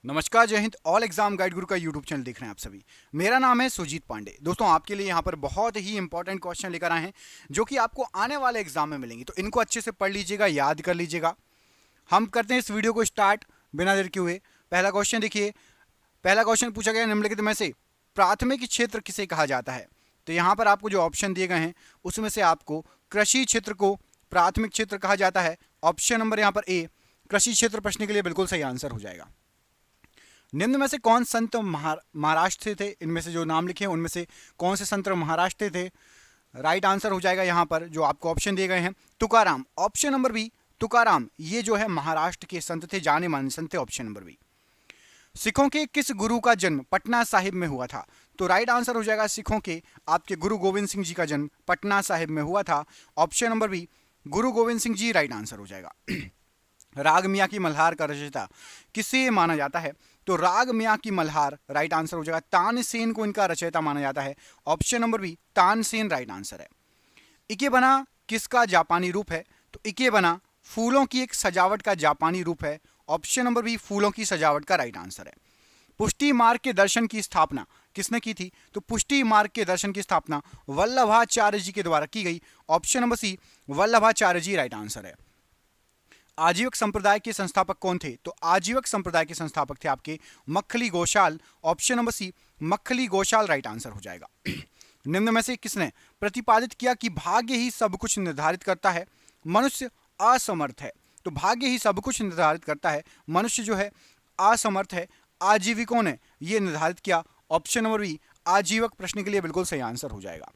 नमस्कार, जय Hind. All exam guide गुरु का यूट्यूब चैनल देख रहे हैं आप सभी। मेरा नाम है सुजीत पांडे। दोस्तों, आपके लिए यहाँ पर बहुत ही इंपॉर्टेंट क्वेश्चन लेकर आए हैं जो कि आपको आने वाले एग्जाम में मिलेंगे, तो इनको अच्छे से पढ़ लीजिएगा, याद कर लीजिएगा। हम करते हैं इस वीडियो को स्टार्ट बिना देर के हुए। पहला क्वेश्चन देखिए। पहला क्वेश्चन पूछा गया निम्नलिखित में से प्राथमिक क्षेत्र किसे कहा जाता है। तो यहाँ पर आपको जो ऑप्शन दिए गए हैं उसमें से आपको कृषि क्षेत्र को प्राथमिक क्षेत्र कहा जाता है। ऑप्शन नंबर यहाँ पर ए, कृषि क्षेत्र प्रश्न के लिए बिल्कुल सही आंसर हो जाएगा। निम्न में से कौन संत महाराष्ट्र से थे। इनमें से जो नाम लिखे हैं उनमें से कौन से संत महाराष्ट्र थे। राइट आंसर हो जाएगा यहाँ पर जो आपको ऑप्शन दिए गए हैं Tukaram. Option number B, Tukaram ये जो है महाराष्ट्र के संत थे, जाने माने संत थे। Option number B. सिखों के किस गुरु का जन्म पटना साहिब में हुआ था। तो राइट आंसर हो जाएगा सिखों के आपके गुरु गोविंद सिंह जी का जन्म पटना साहिब में हुआ था। ऑप्शन नंबर बी, गुरु गोविंद सिंह जी राइट आंसर हो जाएगा। राग मियाँ की मल्हार का रचयिता किसे माना जाता है। तो राग मियाँ की मल्हार राइट आंसर हो जाएगा। तानसेन को इनका रचयिता माना जाता है। Option number B, Tansen right answer है। इकेबना किसका जापानी रूप है। तो इकेबना फूलों की एक सजावट का जापानी रूप है। ऑप्शन नंबर बी, फूलों की सजावट का राइट आंसर है। पुष्टि मार्ग के दर्शन की स्थापना किसने की थी। तो पुष्टि मार्ग के दर्शन की स्थापना वल्लभाचार्य जी के द्वारा की गई। ऑप्शन नंबर सी, वल्लभाचार्य जी राइट आंसर है। आजीवक संप्रदाय के संस्थापक कौन थे। तो आजीवक संप्रदाय के संस्थापक थे आपके Makkhali Goshal. Option number C, Makkhali Goshal right answer हो जाएगा। निम्न में से किसने प्रतिपादित किया कि भाग्य ही सब कुछ निर्धारित करता है, मनुष्य असमर्थ है। तो भाग्य ही सब कुछ निर्धारित करता है, मनुष्य जो है असमर्थ है। आजीविकों ने यह निर्धारित किया। ऑप्शन नंबर बी, आजीवक प्रश्न के लिए बिल्कुल सही आंसर हो जाएगा।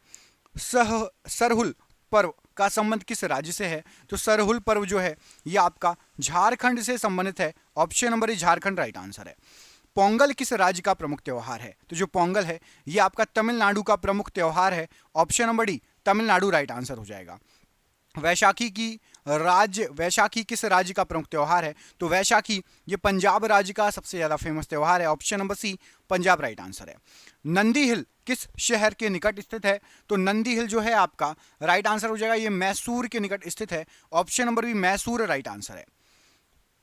सरहुल पर्व का संबंध किस राज्य से है। तो सरहुल पर्व जो है यह आपका झारखंड से संबंधित है। ऑप्शन नंबर ए, झारखंड राइट आंसर है। पोंगल किस राज्य का प्रमुख त्योहार है। तो जो पोंगल है यह आपका तमिलनाडु का प्रमुख त्योहार है। Option number D, Tamil Nadu right answer हो जाएगा। वैशाखी किस राज्य का प्रमुख त्योहार है। तो वैशाखी ये पंजाब राज्य का सबसे ज्यादा फेमस त्योहार है। Option number C, Punjab right answer है। नंदी हिल किस शहर के निकट स्थित है। तो नंदी हिल जो है आपका राइट आंसर हो जाएगा, ये मैसूर के निकट स्थित है। Option number B, Mysore right answer है।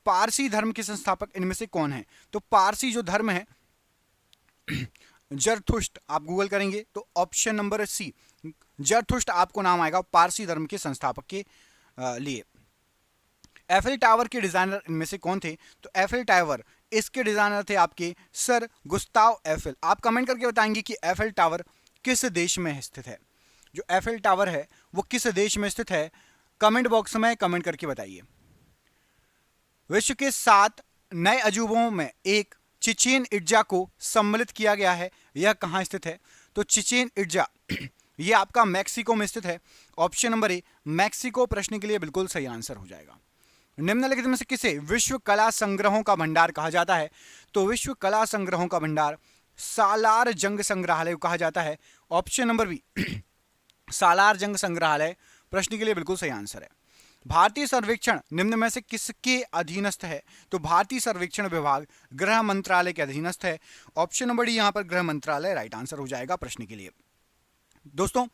पारसी धर्म के संस्थापक इनमें से कौन है। तो पारसी जो धर्म है जरथुष्ट, आप गूगल करेंगे तो ऑप्शन नंबर सी, जरथुष्ट आपको नाम आएगा पारसी धर्म के संस्थापक के लिए। एफएल टावर के डिजाइनर इनमें से कौन थे। तो एफएल टावर इसके डिजाइनर थे आपके सर गुस्ताव एफएल। आप कमेंट करके बताएंगे कि एफएल टावर किस देश में स्थित है। जो एफएल टावर है वो किस देश में स्थित है, कमेंट बॉक्स में कमेंट करके बताइए। विश्व के 7 नए अजूबों में एक चिचेन इट्जा को सम्मिलित किया गया है, यह कहाँ स्थित है। तो चिचेन इट्जा ये आपका मैक्सिको में स्थित है। ऑप्शन नंबर ए, मैक्सिको प्रश्न के लिए बिल्कुल सही आंसर हो जाएगा। निम्नलिखित में से किसे विश्व कला संग्रहों का भंडार कहा जाता है। तो विश्व कला संग्रहों का भंडार सालार जंग संग्रहालय को कहा जाता है। ऑप्शन नंबर बी, सालार जंग संग्रहालय प्रश्न के लिए बिल्कुल सही आंसर है। भारतीय सर्वेक्षण निम्न में से किसके अधीनस्थ है। तो भारतीय सर्वेक्षण विभाग गृह मंत्रालय के अधीनस्थ है। ऑप्शन नंबर डी, यहां पर गृह मंत्रालय राइट आंसर हो जाएगा प्रश्न के लिए। दोस्तों,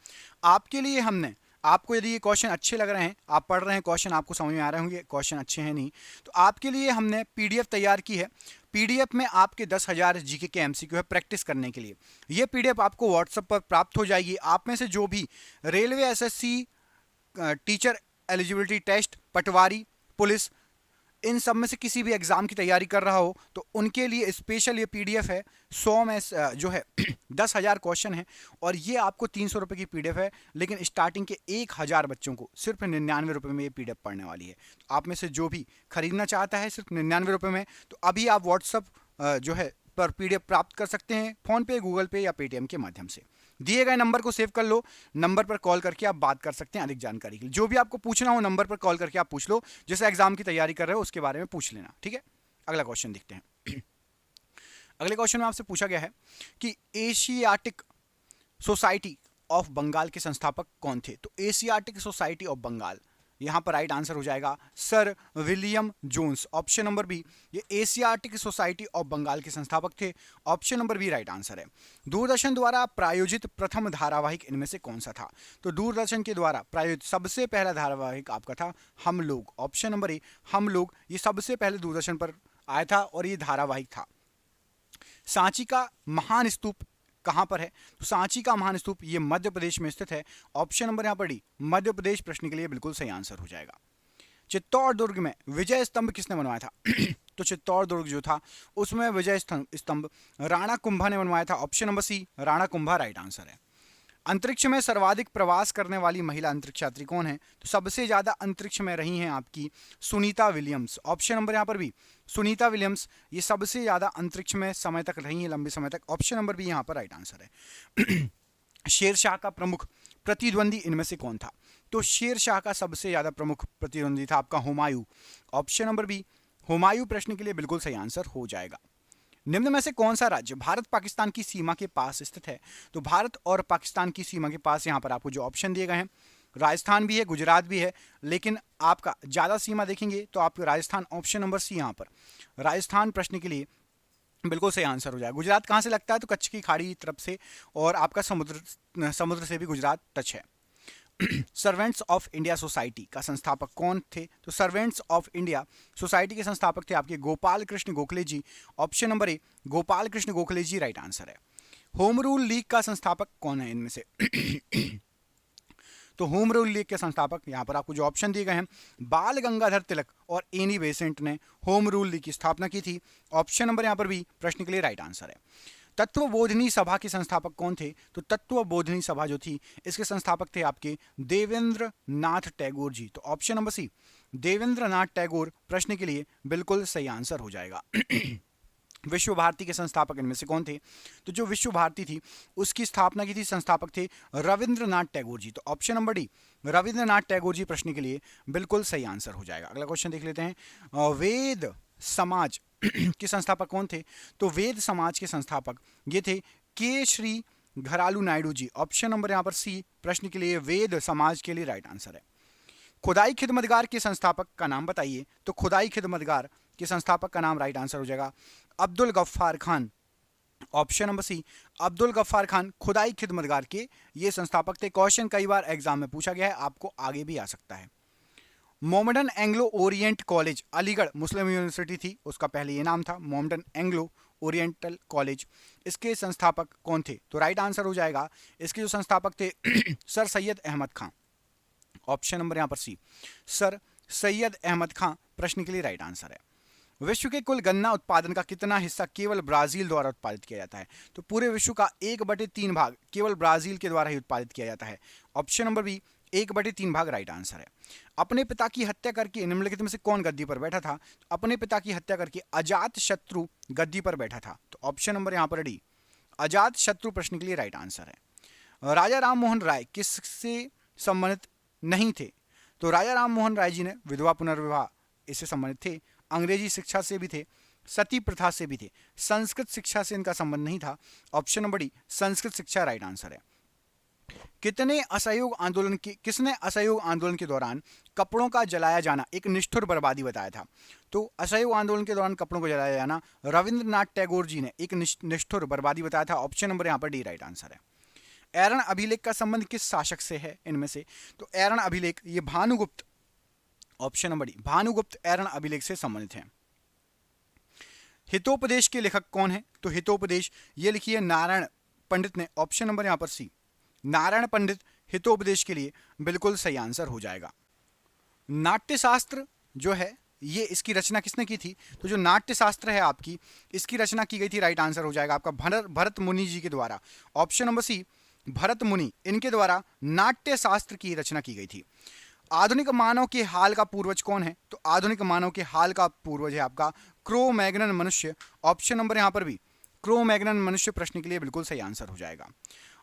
आपके लिए हमने आपको यदि ये क्वेश्चन अच्छे लग रहे हैं, आप पढ़ रहे हैं, क्वेश्चन आपको समझ में आ रहे होंगे, क्वेश्चन अच्छे हैं नहीं, तो आपके लिए हमने पीडीएफ तैयार की है। पीडीएफ में आपके 10,000 जीके के एमसीक्यू है प्रैक्टिस करने के लिए। ये पीडीएफ आपको व्हाट्सएप पर प्राप्त हो जाएगी। आप में से जो भी railway SSC teacher eligibility test, पटवारी, पुलिस, इन सब में से किसी भी एग्जाम की तैयारी कर रहा हो तो उनके लिए स्पेशल ये पीडीएफ है। 100 में जो है 10,000 क्वेश्चन है और ये आपको 300 रुपये की पीडीएफ है, लेकिन स्टार्टिंग के 1,000 बच्चों को सिर्फ 99 रुपये में ये पीडीएफ पढ़ने वाली है। तो आप में से जो भी खरीदना चाहता है सिर्फ 99 रुपये में, तो अभी आप व्हाट्सअप जो है पर पीडीएफ प्राप्त कर सकते हैं फोन पे, गूगल पे या पेटीएम के माध्यम से। दिए गए नंबर को सेव कर लो, नंबर पर कॉल करके आप बात कर सकते हैं अधिक जानकारी के लिए। जो भी आपको पूछना हो नंबर पर कॉल करके आप पूछ लो, जैसे एग्जाम की तैयारी कर रहे हो उसके बारे में पूछ लेना, ठीक है। अगला क्वेश्चन देखते हैं। अगले क्वेश्चन में आपसे पूछा गया है कि एशियाटिक सोसाइटी ऑफ बंगाल के संस्थापक कौन थे। तो एशियाटिक सोसाइटी ऑफ बंगाल यहां पर राइट आंसर हो जाएगा sir William Jones. Option number B, ये एशियाटिक सोसाइटी ऑफ बंगाल के संस्थापक थे। Option number B right answer है। दूरदर्शन द्वारा प्रायोजित प्रथम धारावाहिक इनमें से कौन सा था। तो दूरदर्शन के द्वारा प्रायोजित सबसे पहला धारावाहिक आपका था हम लोग। ऑप्शन नंबर ए, हम लोग, ये सबसे पहले दूरदर्शन पर आया था और ये धारावाहिक था। सांची का महान स्तूप कहां पर है? तो सांची का महान स्तूप ये मध्य प्रदेश में स्थित है। ऑप्शन नंबर यहां पर डी, मध्य प्रदेश प्रश्न के लिए बिल्कुल सही आंसर हो जाएगा। चित्तौड़ दुर्ग में विजय स्तंभ किसने बनवाया था? तो चित्तौड़ दुर्ग जो था उसमें विजय स्तंभ राणा कुंभा ने बनवाया था। Option number C, Rana Kumbha right answer है। अंतरिक्ष में सर्वाधिक प्रवास करने वाली महिला अंतरिक्ष यात्री कौन है? तो सबसे ज्यादा अंतरिक्ष में रही हैं आपकी सुनीता विलियम्स। ऑप्शन नंबर यहाँ पर भी सुनीता विलियम्स, ये सबसे ज्यादा अंतरिक्ष में समय तक रही हैं, लंबे समय तक। ऑप्शन नंबर भी यहाँ पर राइट आंसर है। शेरशाह का प्रमुख प्रतिद्वंदी इनमें से कौन था? तो शेरशाह का सबसे ज्यादा प्रमुख प्रतिद्वंदी था आपका Humayun. Option number B, Humayun प्रश्न के लिए बिल्कुल सही आंसर हो जाएगा। निम्न में से कौन सा राज्य भारत पाकिस्तान की सीमा के पास स्थित है? तो भारत और पाकिस्तान की सीमा के पास यहाँ पर आपको जो ऑप्शन दिए गए हैं, राजस्थान भी है, गुजरात भी है, लेकिन आपका ज्यादा सीमा देखेंगे तो आपको राजस्थान, ऑप्शन नंबर सी यहाँ पर राजस्थान प्रश्न के लिए बिल्कुल सही आंसर हो जाएगा। गुजरात कहाँ से लगता है? तो कच्छ की खाड़ी की तरफ से, और आपका समुद्र से भी गुजरात टच है। सर्वेंट्स ऑफ इंडिया सोसाइटी का संस्थापक कौन थे? तो सर्वेंट्स ऑफ इंडिया सोसाइटी के संस्थापक थे आपके Gopal Krishna Gokhale ji. Option number A, Gopal Krishna Gokhale ji right answer है। होम रूल लीग का संस्थापक कौन है इनमें से? तो होम रूल लीग के संस्थापक यहाँ पर आपको जो ऑप्शन दिए गए हैं, बाल गंगाधर तिलक और एनी बेसेंट ने होम रूल लीग की स्थापना की थी। ऑप्शन नंबर यहाँ पर भी प्रश्न के लिए राइट आंसर है। तत्वबोधिनी सभा के संस्थापक कौन थे? तो तत्वबोधिनी सभा जो थी इसके संस्थापक थे आपके देवेंद्र नाथ टैगोर जी। तो ऑप्शन नंबर सी, देवेंद्र नाथ टैगोर प्रश्न के लिए बिल्कुल सही आंसर हो जाएगा। विश्व भारती के संस्थापक इनमें से कौन थे? तो जो विश्व भारती थी उसकी स्थापना की थी, संस्थापक थे रविंद्रनाथ टैगोर जी। तो option number D, Rabindranath Tagore ji प्रश्न के लिए बिल्कुल सही आंसर हो जाएगा। अगला क्वेश्चन देख लेते हैं। वेद समाज के संस्थापक कौन थे? तो वेद समाज के संस्थापक ये थे के श्री घरालू नायडू जी। ऑप्शन नंबर यहाँ पर सी प्रश्न के लिए वेद समाज के लिए राइट आंसर है। खुदाई खिदमतगार के संस्थापक का नाम बताइए। तो खुदाई खिदमतगार के संस्थापक का नाम राइट आंसर हो जाएगा Abdul Ghaffar Khan. Option number C, Abdul Ghaffar Khan Khudai Khidmatgar के ये संस्थापक थे। क्वेश्चन कई बार एग्जाम में पूछा गया है, आपको आगे भी आ सकता है। मोमडन एंग्लो ओरिएंट कॉलेज अलीगढ़ मुस्लिम यूनिवर्सिटी थी, उसका पहले ये नाम था मोमडन एंग्लो ओरिएंटल कॉलेज। इसके संस्थापक कौन थे? तो राइट आंसर हो जाएगा, इसके जो संस्थापक थे सर सैयद अहमद खां। ऑप्शन नंबर यहाँ पर सी, सर सैयद अहमद खां प्रश्न के लिए राइट आंसर है। विश्व के कुल गन्ना उत्पादन का कितना हिस्सा केवल ब्राजील द्वारा उत्पादित किया जाता है? तो पूरे विश्व का 1/3 भाग केवल ब्राजील के द्वारा ही उत्पादित किया जाता है। ऑप्शन नंबर बी, 1/3 भाग राइट आंसर है। अपने पिता की हत्या करके निम्नलिखित में से कौन गद्दी पर बैठा था? तो अपने पिता की हत्या करके अजात शत्रु गद्दी पर बैठा था। तो ऑप्शन नंबर यहाँ पर डी, अजात शत्रु प्रश्न के लिए राइट आंसर है। राजा राम मोहन राय किससे संबंधित नहीं थे? तो राजा राम मोहन राय जी ने विधवा पुनर्विवाह इससे संबंधित थे, अंग्रेजी शिक्षा से भी थे, सती प्रथा से भी थे, संस्कृत शिक्षा से इनका संबंध नहीं था। ऑप्शन नंबर डी, संस्कृत शिक्षा राइट आंसर है। किसने असहयोग आंदोलन के दौरान कपड़ों का जलाया जाना एक निष्ठुर बर्बादी बताया था? तो असहयोग आंदोलन के दौरान कपड़ों को जलाया जाना रविंद्रनाथ टैगोर जी ने एक निष्ठुर बर्बादी बताया था। ऑप्शन नंबर यहाँ पर डी राइट आंसर है। एरन अभिलेख का संबंध किस शासक से है इनमें से? तो एरन अभिलेख ये Bhanugupta, option number D Bhanugupta Eran अभिलेख से संबंधित है। हितोपदेश के लेखक कौन है? तो हितोपदेश ये लिखी है नारायण पंडित ने। ऑप्शन नंबर यहाँ पर सी, नारायण पंडित हितोपदेश के लिए बिल्कुल सही आंसर हो जाएगा। नाट्यशास्त्र जो है ये इसकी रचना किसने की थी? तो जो नाट्यशास्त्र है आपकी इसकी रचना की गई थी, राइट आंसर हो जाएगा आपका भरत मुनि जी के द्वारा। ऑप्शन नंबर सी, भरत मुनि इनके द्वारा नाट्यशास्त्र की रचना की गई थी। आधुनिक मानव के हाल का पूर्वज कौन है? तो आधुनिक मानव के हाल का पूर्वज है आपका क्रो मैग्नन मनुष्य। ऑप्शन नंबर यहाँ पर भी क्रो मैग्नन मनुष्य प्रश्न के लिए बिल्कुल सही आंसर हो जाएगा।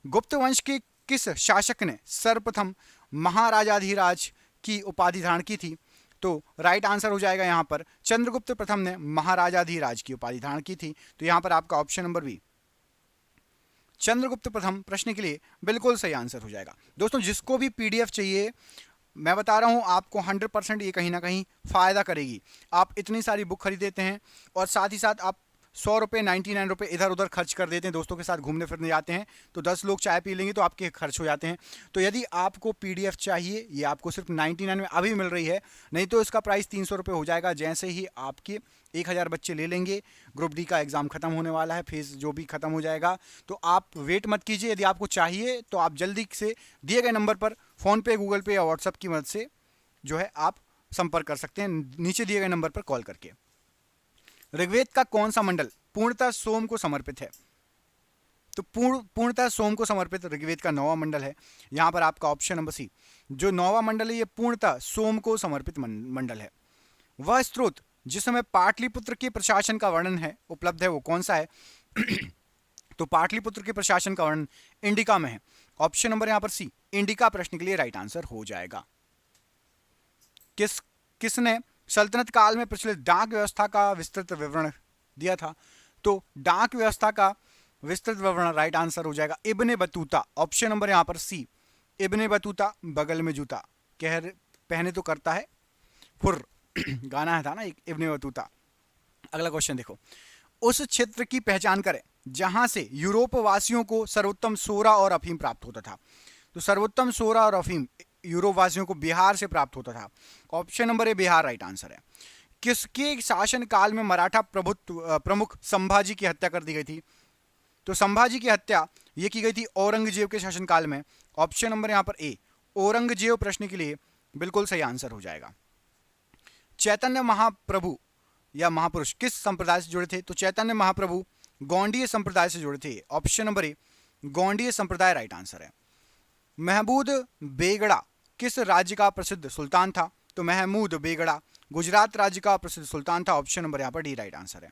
गुप्त वंश के किस शासक ने सर्वप्रथम महाराजाधिराज की उपाधि धारण की थी? तो राइट आंसर हो जाएगा यहाँ पर चंद्रगुप्त प्रथम ने महाराजाधिराज की उपाधि धारण की थी। तो यहाँ पर आपका ऑप्शन नंबर बी चंद्रगुप्त प्रथम प्रश्न के लिए बिल्कुल सही आंसर हो जाएगा। दोस्तों जिसको भी पीडीएफ चाहिए मैं बता रहा हूँ आपको 100% ये कहीं ना कहीं फ़ायदा करेगी। आप इतनी सारी बुक खरीदेते हैं और साथ ही साथ आप 100 रुपये 99 रुपये इधर उधर खर्च कर देते हैं, दोस्तों के साथ घूमने फिरने जाते हैं, तो 10 लोग चाय पी लेंगे तो आपके खर्च हो जाते हैं। तो यदि आपको PDF चाहिए, ये आपको सिर्फ 99 में अभी मिल रही है, नहीं तो इसका प्राइस 300 रुपये हो जाएगा जैसे ही आपके 1000 बच्चे ले लेंगे। ग्रुप डी का एग्जाम खत्म होने वाला है, फेज जो भी खत्म हो जाएगा, तो आप वेट मत कीजिए। यदि आपको चाहिए तो आप जल्दी से दिए गए नंबर पर फ़ोन पे, गूगल पे या व्हाट्सएप की मदद से जो है आप संपर्क कर सकते हैं नीचे दिए गए नंबर पर कॉल करके। ऋग्वेद का कौन सा मंडल पूर्णतः सोम को समर्पित है? तो पूर्णतः सोम को समर्पित ऋग्वेद का 9वां मंडल है। यहां पर आपका ऑप्शन नंबर सी, जो 9वां मंडल है ये पूर्णतः सोम को समर्पित मंडल है। वह स्रोत जिसमें पाटलिपुत्र के प्रशासन का वर्णन है उपलब्ध है वो कौन सा है? तो पाटलिपुत्र के प्रशासन का वर्णन इंडिका में है। ऑप्शन नंबर यहां पर सी, इंडिका प्रश्न के लिए राइट आंसर हो जाएगा। किसने सल्तनत काल में प्रचलित डाक व्यवस्था का विस्तृत विवरण दिया था? तो डाक व्यवस्था का विस्तृत विवरण राइट आंसर हो जाएगा इब्ने बतूता। ऑप्शन नंबर यहां पर सी, इब्ने बतूता। बगल में जूता पहने तो करता है फुर, गाना था ना एक, इब्ने बतूता। अगला क्वेश्चन देखो, उस क्षेत्र की पहचान करें जहां से यूरोप वासियों को सर्वोत्तम सोरा और अफीम प्राप्त होता था। तो सर्वोत्तम सोरा और अफीम यूरोप वासियों को बिहार से प्राप्त होता था। ऑप्शन नंबर ए बिहार राइट आंसर है। किसके शासन काल में मराठा प्रमुख संभाजी की हत्या कर दी गई थी? तो संभाजी की हत्या ये की गई थी औरंगजेब के शासनकाल में। ऑप्शन नंबर यहां पर ए, औरंगजेब प्रश्न के लिए बिल्कुल सही आंसर हो जाएगा। चैतन्य महाप्रभु या महापुरुष किस संप्रदाय से जुड़े थे? तो चैतन्य महाप्रभु गौंडीय संप्रदाय से जुड़े थे। ऑप्शन नंबर ए, गौंडीय संप्रदाय राइट आंसर है। महमूद बेगड़ा किस राज्य का प्रसिद्ध सुल्तान था? तो महमूद बेगड़ा गुजरात राज्य का प्रसिद्ध सुल्तान था। ऑप्शन नंबर यहां पर डी राइट आंसर है।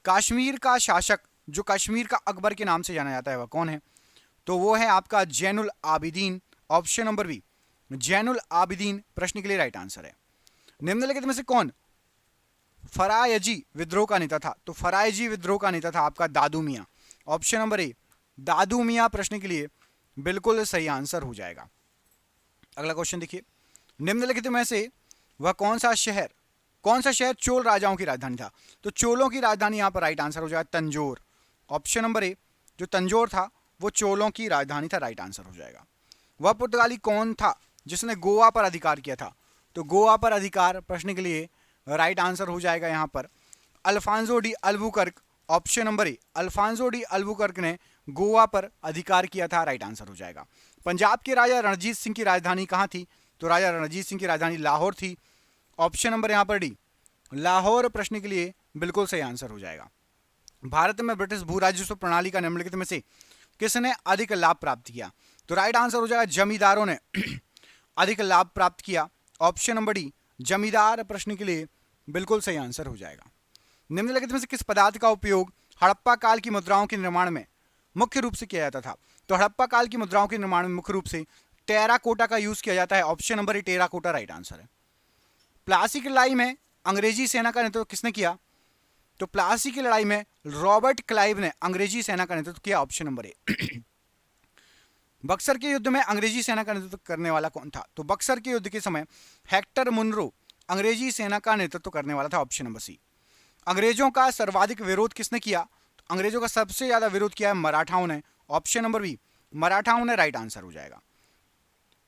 कश्मीर का शासक जो कश्मीर का अकबर के नाम से जाना जाता है वह कौन है? तो वो है आपका Zainul Abidin. Option number B, Zainul Abidin प्रश्न के लिए राइट आंसर है। निम्नलिखित में से कौन फरायजी विद्रोह का नेता था? तो फरायजी विद्रोह का नेता था आपका दादू मियां। ऑप्शन नंबर ए, दादू मियां प्रश्न के लिए बिल्कुल सही आंसर हो जाएगा। अगला क्वेश्चन देखिए, निम्नलिखित में से वह कौन सा शहर चोल राजाओं की राजधानी था? तो चोलों की राजधानी यहां पर राइट आंसर हो जाएगा तंजौर। ऑप्शन नंबर ए, जो तंजौर था वो चोलों की राजधानी था, राइट आंसर हो जाएगा। वह पुर्तगाली कौन था जिसने गोवा पर अधिकार किया था? तो गोवा पर अधिकार प्रश्न के लिए राइट आंसर हो जाएगा यहां पर Alfonso de Albuquerque. Option number A, Alfonso de Albuquerque ने गोवा पर अधिकार किया था, राइट आंसर हो जाएगा। पंजाब के राजा रणजीत सिंह की राजधानी कहां थी? तो राजा रणजीत सिंह की राजधानी लाहौर थी। ऑप्शन नंबर यहां पर डी, लाहौर प्रश्न के लिए बिल्कुल सही आंसर हो जाएगा। भारत में ब्रिटिश भू राजस्व प्रणाली का निम्नलिखित में से किसने अधिक लाभ प्राप्त किया? तो राइट आंसर हो जाएगा जमींदारों ने अधिक लाभ प्राप्त किया। ऑप्शन नंबर डी, जमींदार प्रश्न के लिए बिल्कुल सही आंसर हो जाएगा। निम्नलिखित में से किस पदार्थ का उपयोग हड़प्पा काल की मुद्राओं के निर्माण में मुख्य रूप से किया जाता था? तो हड़प्पा काल की मुद्राओं के निर्माण में मुख्य रूप से टेराकोटा का यूज किया जाता है। ऑप्शन नंबर ए, टेराकोटा राइट आंसर है। प्लासी की लड़ाई में अंग्रेजी सेना का नेतृत्व किसने किया? तो प्लासी की लड़ाई में रॉबर्ट क्लाइव ने अंग्रेजी सेना का नेतृत्व किया। ऑप्शन नंबर ए। बक्सर के युद्ध में अंग्रेजी सेना का नेतृत्व करने वाला कौन था? तो बक्सर के युद्ध के समय हेक्टर मुनरो अंग्रेजी सेना का नेतृत्व करने वाला था। Option number C. अंग्रेजों का सर्वाधिक विरोध किसने किया? तो अंग्रेजों का सबसे ज्यादा विरोध किया है मराठाओं ने। ऑप्शन नंबर बी, मराठाओं ने राइट आंसर हो जाएगा।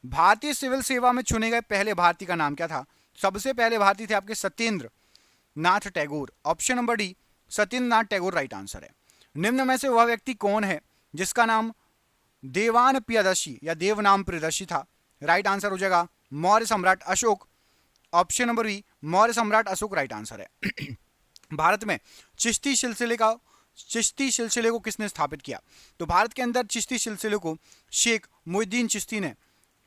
भारतीय सिविल सेवा में चुने गए पहले भारतीय का नाम क्या था? सबसे पहले भारतीय थे आपके Satyendra Nath Tagore. Option number D, Satyendra Nath Tagore right answer है। निम्न में से वह व्यक्ति कौन है जिसका नाम देवान प्रियदर्शी या देवनाम प्रियदर्शी था? राइट आंसर हो जाएगा मौर्य सम्राट Ashok. Option number B, Maurya सम्राट अशोक राइट आंसर है। भारत में चिश्ती सिलसिले को किसने स्थापित किया? तो भारत के अंदर चिश्ती सिलसिले को शेख मोहिउद्दीन चिश्ती ने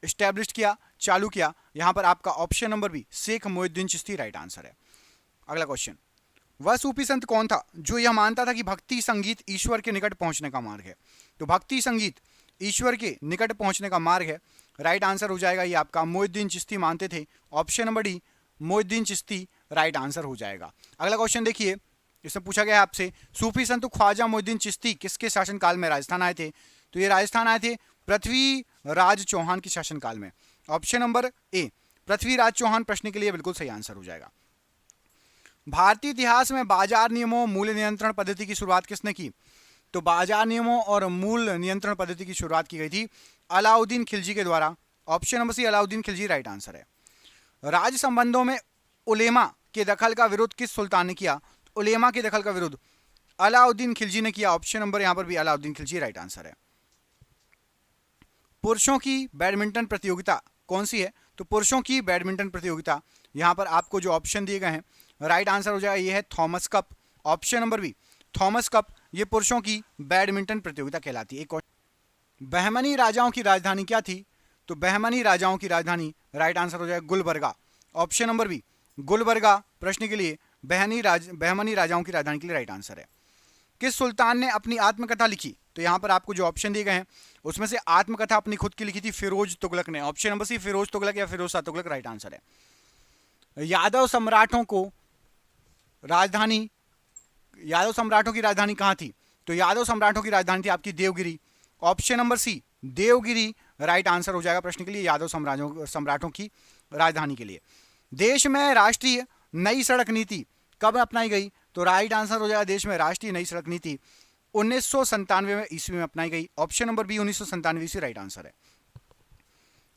एस्टैब्लिश किया, चालू किया। यहां पर आपका option number B, Sheikh Moinuddin Chishti right answer है। अगला क्वेश्चन, वह सूफी संत कौन था जो यह मानता था कि भक्ति संगीत ईश्वर के निकट पहुंचने का मार्ग है? तो भक्ति संगीत ईश्वर के निकट पहुंचने का मार्ग है, राइट आंसर हो जाएगा ये आपका मोहिउद्दीन चिश्ती मानते थे। Option number D, Mohiuddin Chishti right answer हो जाएगा। अगला क्वेश्चन देखिए, इसमें पूछा गया है आपसे सूफी संत ख्वाजा मोहिउद्दीन चिश्ती किसके शासनकाल में राजस्थान आए थे? तो ये राजस्थान आए थे पृथ्वीराज चौहान के शासनकाल में। Option number A, Prithviraj Chauhan प्रश्न के लिए बिल्कुल सही आंसर हो जाएगा। भारतीय इतिहास में बाजार नियमों मूल्य नियंत्रण पद्धति की शुरुआत किसने की? तो बाजार नियमों और मूल्य नियंत्रण पद्धति की शुरुआत की गई थी अलाउद्दीन खिलजी के द्वारा। Option number C Alauddin Khilji right answer है। राज्य संबंधों में उलेमा के दखल का विरोध किस सुल्तान ने किया? तो उलेमा के दखल का विरोध अलाउद्दीन खिलजी ने किया। ऑप्शन नंबर यहां पर भी अलाउद्दीन खिलजी राइट आंसर है। पुरुषों की बैडमिंटन प्रतियोगिता कौन सी है? तो पुरुषों की बैडमिंटन प्रतियोगिता, यहां पर आपको जो ऑप्शन दिए गए हैं राइट आंसर हो जाएगा ये है Thomas Cup. Option number B Thomas Cup, ये पुरुषों की बैडमिंटन प्रतियोगिता कहलाती है। एक बहमनी राजाओं की राजधानी क्या थी? तो बहमनी राजाओं की राजधानी राइट आंसर हो जाएगा Gulbarga. Option number B Gulbarga प्रश्न के लिए बहमनी राजाओं की राजधानी के लिए राइट आंसर है। किस सुल्तान ने अपनी आत्मकथा लिखी? तो यहां पर आपको जो ऑप्शन दिए गए हैं उसमें से आत्मकथा अपनी खुद की लिखी थी फिरोज तुगलक ने। Option number C Firoz Tughlaq या फिरोज शाह तुगलक राइट आंसर है। यादव सम्राटों की राजधानी कहां थी? तो यादव सम्राटों की राजधानी थी आपकी Devagiri. Option number C Devagiri right answer हो जाएगा प्रश्न के लिए यादव सम्राटों की राजधानी के लिए। देश में राष्ट्रीय नई सड़क नीति कब अपनाई गई? तो राइट आंसर हो जाएगा देश में राष्ट्रीय नई सड़क नीति 1997 में ईस्वी में अपनाई गई। ऑप्शन नंबर बी 1997 ईस्वी राइट आंसर है।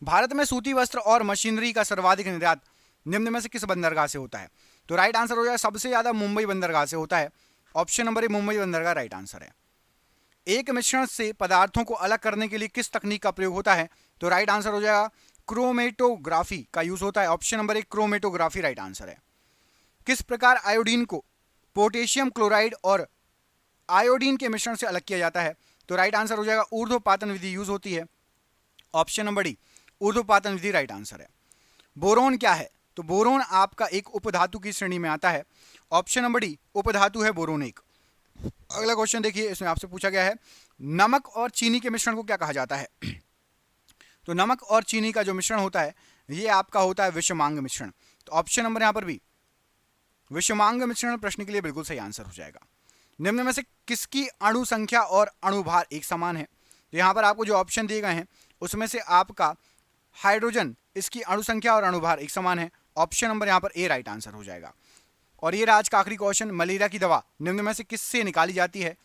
भारत में सूती वस्त्र और मशीनरी का सर्वाधिक निर्यात निम्न में से किस बंदरगाह से होता है? तो राइट आंसर हो जाएगा सबसे ज्यादा मुंबई बंदरगाह से होता है। ऑप्शन नंबर ए मुंबई बंदरगाह राइट आंसर है। एक मिश्रण से पदार्थों को अलग करने के लिए किस तकनीक का प्रयोग होता है? तो राइट आंसर हो जाएगा क्रोमेटोग्राफी का यूज होता है। ऑप्शन नंबर ए क्रोमेटोग्राफी राइट आंसर है। किस प्रकार आयोडीन को पोटेशियम क्लोराइड और आयोडीन के मिश्रण से अलग किया जाता है? तो राइट आंसर हो जाएगा ऊर्ध्वपातन विधि यूज होती है। ऑप्शन नंबर डी ऊर्ध्वपातन विधि राइट आंसर है। बोरोन क्या है? तो बोरोन आपका एक उपधातु की श्रेणी में आता है। ऑप्शन नंबर डी उपधातु है बोरोन एक। अगला क्वेश्चन देखिए, इसमें आपसे पूछा गया है नमक और चीनी के मिश्रण को क्या कहा जाता है? तो नमक और चीनी का जो मिश्रण होता है ये आपका होता है विषमांग मिश्रण। तो ऑप्शन नंबर यहां पर भी विषमांग मिश्रण प्रश्न के लिए बिल्कुल सही आंसर हो जाएगा। निम्न में से किसकी अणु संख्या और अणुभार एक समान है? तो यहां पर आपको जो ऑप्शन दिए गए हैं उसमें से आपका हाइड्रोजन, इसकी अणु संख्या और अणुभार एक समान है। ऑप्शन नंबर यहां पर ए राइट आंसर हो जाएगा। और ये आज का आखिरी क्वेश्चन, मलेरिया की दवा निम्न में से किससे निकाली जाती है?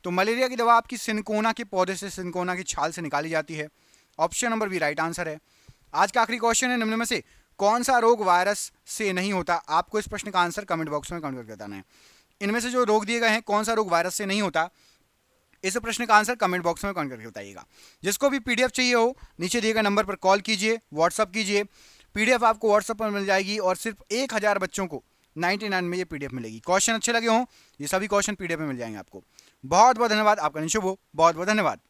तो मलेरिया की दवा आपकी सिनकोना के पौधे से, सिनकोना की छाल से निकाली जाती है। Option number B right answer है। आज का आखिरी क्वेश्चन है निम्न में से कौन सा रोग वायरस से नहीं होता? आपको इस प्रश्न का आंसर कमेंट बॉक्स में कमेंट करके बताना है। इनमें से जो रोग दिए गए हैं कौन सा रोग वायरस से नहीं होता, इस प्रश्न का आंसर कमेंट बॉक्स में कमेंट करके बताइएगा। जिसको भी पीडीएफ चाहिए हो नीचे दिए गए नंबर पर कॉल कीजिए, व्हाट्सअप कीजिए। पीडीएफ आपको व्हाट्सअप पर मिल जाएगी और सिर्फ 1000 बच्चों को 99 में ये पीडीएफ मिलेगी। क्वेश्चन अच्छे लगे हों ये सभी क्वेश्चन पीडीएफ में मिल जाएंगे आपको। बहुत बहुत धन्यवाद। आपका दिन शुभ हो। बहुत बहुत धन्यवाद।